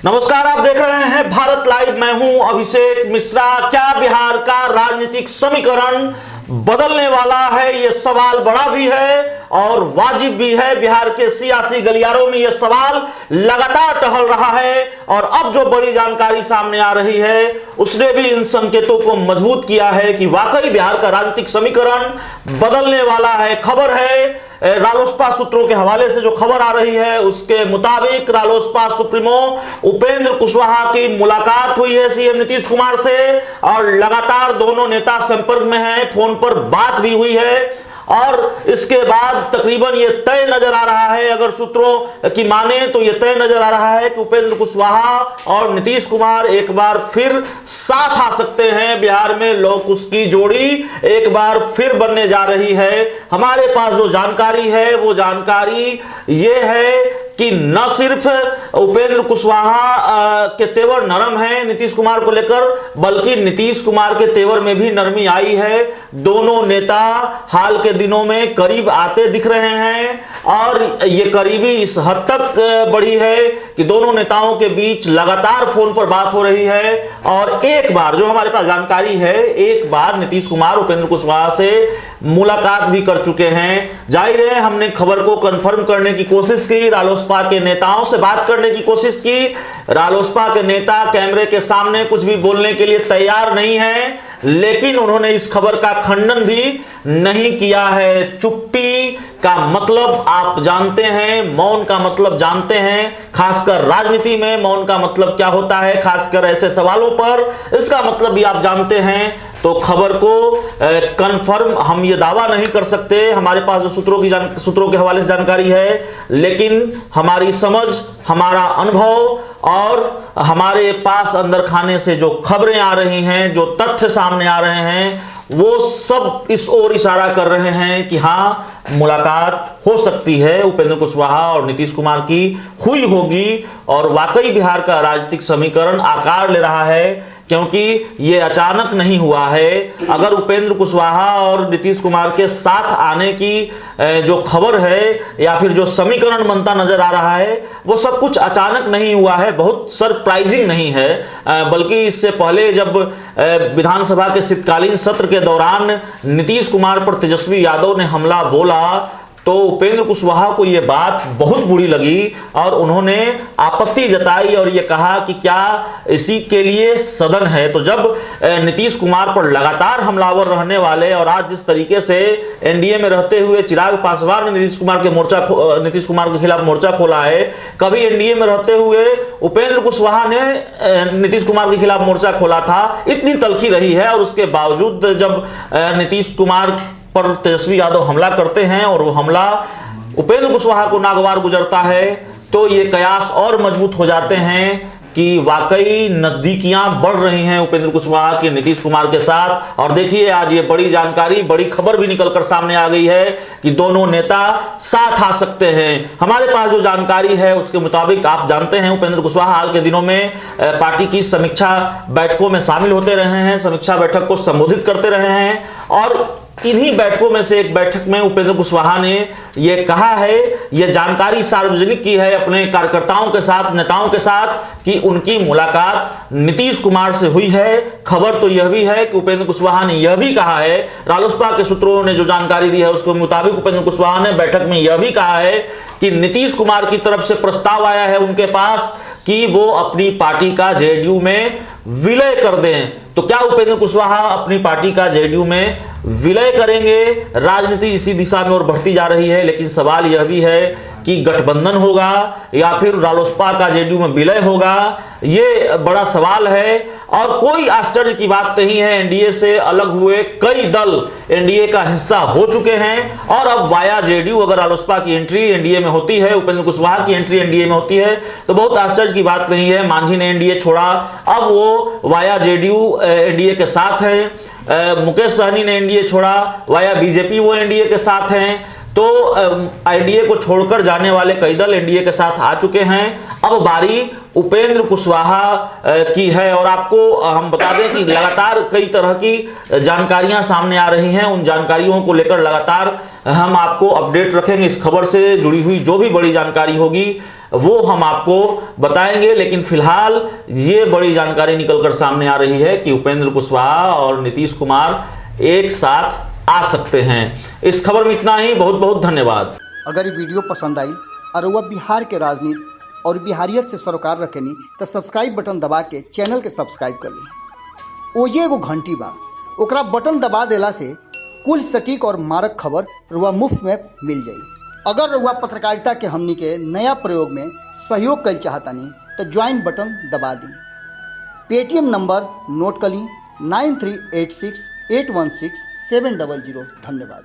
नमस्कार, आप देख रहे हैं भारत लाइव। मैं हूं अभिषेक मिश्रा। क्या बिहार का राजनीतिक समीकरण बदलने वाला है? यह सवाल बड़ा भी है और वाजिब भी है। बिहार के सियासी गलियारों में यह सवाल लगातार टहल रहा है और अब जो बड़ी जानकारी सामने आ रही है उसने भी इन संकेतों को मजबूत किया है कि वाकई बिहार का राजनीतिक समीकरण बदलने वाला है। खबर है रालोसपा सूत्रों के हवाले से जो खबर आ रही है उसके मुताबिक रालोसपा सुप्रीमो उपेंद्र कुशवाहा की मुलाकात हुई है सीएम नीतीश कुमार से और लगातार दोनों नेता संपर्क में हैं, फोन पर बात भी हुई है और इसके बाद तकरीबन ये तय नजर आ रहा है, अगर सूत्रों की माने तो ये तय नजर आ रहा है कि उपेंद्र कुशवाहा और नीतीश कुमार एक बार फिर साथ आ सकते हैं। बिहार में लोग उसकी जोड़ी एक बार फिर बनने जा रही है। हमारे पास जो जानकारी है वो जानकारी ये है कि न सिर्फ उपेंद्र कुशवाहा के तेवर नरम हैं नीतीश कुमार को लेकर, बल्कि नीतीश कुमार के तेवर में भी नरमी आई है। दोनों नेता हाल के दिनों में करीब आते दिख रहे हैं और ये करीबी इस हद तक बढ़ी है कि दोनों नेताओं के बीच लगातार फोन पर बात हो रही है और एक बार जो हमारे पास जानकारी है, एक बार नीतीश कुमार उपेंद्र कुशवाहा से मुलाकात भी कर चुके हैं। जाहिर है हमने खबर को कंफर्म करने की कोशिश की, रालोसपा के नेताओं से बात करने की कोशिश की। रालोसपा के नेता कैमरे के सामने कुछ भी बोलने के लिए तैयार नहीं है, लेकिन उन्होंने इस खबर का खंडन भी नहीं किया है। चुप्पी का मतलब आप जानते हैं, मौन का मतलब जानते हैं। खासकर राजनीति में मौन का मतलब क्या होता है, खासकर ऐसे सवालों पर इसका मतलब भी आप जानते हैं। तो खबर को कंफर्म हम ये दावा नहीं कर सकते, हमारे पास जो सूत्रों के हवाले से जानकारी है, लेकिन हमारी समझ, हमारा अनुभव और हमारे पास अंदर खाने से जो खबरें आ रही हैं, जो तथ्य सामने आ रहे हैं, वो सब इस ओर इशारा कर रहे हैं कि हाँ, मुलाकात हो सकती है उपेंद्र कुशवाहा और नीतीश कुमार की, हुई होगी और वाकई बिहार का राजनीतिक समीकरण आकार ले रहा है, क्योंकि ये अचानक नहीं हुआ है। अगर उपेंद्र कुशवाहा और नीतीश कुमार के साथ आने की जो खबर है या फिर जो समीकरण बनता नजर आ रहा है, वो सब कुछ अचानक नहीं हुआ है, बहुत सरप्राइजिंग नहीं है, बल्कि इससे पहले जब विधानसभा के शीतकालीन सत्र के दौरान नीतीश कुमार पर तेजस्वी यादव ने हमला बोला तो उपेंद्र कुशवाहा को यह बात बहुत बुरी लगी और उन्होंने आपत्ति जताई और यह कहा कि क्या इसी के लिए सदन है। तो जब नीतीश कुमार पर लगातार हमलावर रहने वाले और आज जिस तरीके से एनडीए में रहते हुए चिराग पासवान ने नीतीश कुमार के खिलाफ मोर्चा खोला है, कभी एनडीए में रहते हुए उपेंद्र कुशवाहा ने नीतीश कुमार के खिलाफ मोर्चा खोला था, इतनी तल्खी रही है और उसके बावजूद जब नीतीश कुमार पर तेजस्वी यादव हमला करते हैं और वो हमला उपेंद्र कुशवाहा को नागवार गुजरता है, तो ये कयास और मजबूत हो जाते हैं कि वाकई नजदीकियां बढ़ रही हैं उपेंद्र कुशवाहा की नीतीश कुमार के साथ। और देखिए आज ये बड़ी जानकारी, बड़ी खबर भी निकलकर सामने आ गई है कि दोनों नेता साथ आ सकते हैं। हमारे पास जो जानकारी है उसके मुताबिक आप जानते हैं उपेंद्र कुशवाहा हाल के दिनों में पार्टी की समीक्षा बैठकों में शामिल होते रहे हैं, समीक्षा बैठक को संबोधित करते रहे हैं और इन्हीं बैठकों में से एक बैठक में उपेंद्र कुशवाहा ने यह कहा है, यह जानकारी सार्वजनिक की है अपने कार्यकर्ताओं के साथ, नेताओं के साथ, कि उनकी मुलाकात नीतीश कुमार से हुई है। खबर तो यह भी है कि उपेंद्र कुशवाहा ने यह भी कहा है, रालोसपा के सूत्रों ने जो जानकारी दी है उसके मुताबिक उपेंद्र कुशवाहा ने बैठक में यह भी कहा है कि नीतीश कुमार की तरफ से प्रस्ताव आया है उनके पास कि वो अपनी पार्टी का जेडीयू में विलय कर दें। तो क्या उपेंद्र कुशवाहा अपनी पार्टी का जेडीयू में विलय करेंगे? राजनीति इसी दिशा में और बढ़ती जा रही है, लेकिन सवाल यह भी है कि गठबंधन होगा या फिर रालोसपा का जेडीयू में विलय होगा, ये बड़ा सवाल है। और कोई आश्चर्य की बात नहीं है, एनडीए से अलग हुए कई दल एनडीए का हिस्सा हो चुके हैं और अब वाया जेडीयू अगर रालोसपा की एंट्री एनडीए में होती है, उपेंद्र कुशवाहा की एंट्री एनडीए में होती है, तो बहुत आश्चर्य की बात नहीं है। मांझी ने एनडीए छोड़ा, अब वो वाया जेडीयू एनडीए के साथ हैं। मुकेश सहनी ने एनडीए छोड़ा, वाया बीजेपी वो एनडीए के साथ हैं। तो एनडीए को छोड़कर जाने वाले कई दल एनडीए के साथ आ चुके हैं। अब बारी उपेंद्र कुशवाहा की है और आपको हम बता दें कि लगातार कई तरह की जानकारियां सामने आ रही हैं। उन जानकारियों को लेकर लगातार हम आपको अपडेट रखेंगे। इस खबर से जुड़ी हुई जो भी बड़ी जानकारी होगी वो हम आपको बताएंगे। लेकिन फिलहाल ये बड़ी जानकारी निकलकर सामने आ रही है कि उपेंद्र कुशवाहा और नीतीश कुमार एक साथ आ सकते हैं। इस खबर में इतना ही, बहुत बहुत धन्यवाद। अगर ये वीडियो पसंद आई और वह बिहार के राजनीति और बिहारियत से सरोकार रखेनी तो सब्सक्राइब बटन दबा के चैनल के सब्सक्राइब कर ली। ओजे एगो घंटी बा, ओकरा बटन दबा देला से कुल सटीक और मारक खबर रुआ मुफ्त में मिल जाई। अगर रुआ पत्रकारिता के हमनी के नया प्रयोग में सहयोग कर चाहतानी तो ज्वाइन बटन दबा दी। पेटीएम नंबर नोट कर ली 9386816700। धन्यवाद।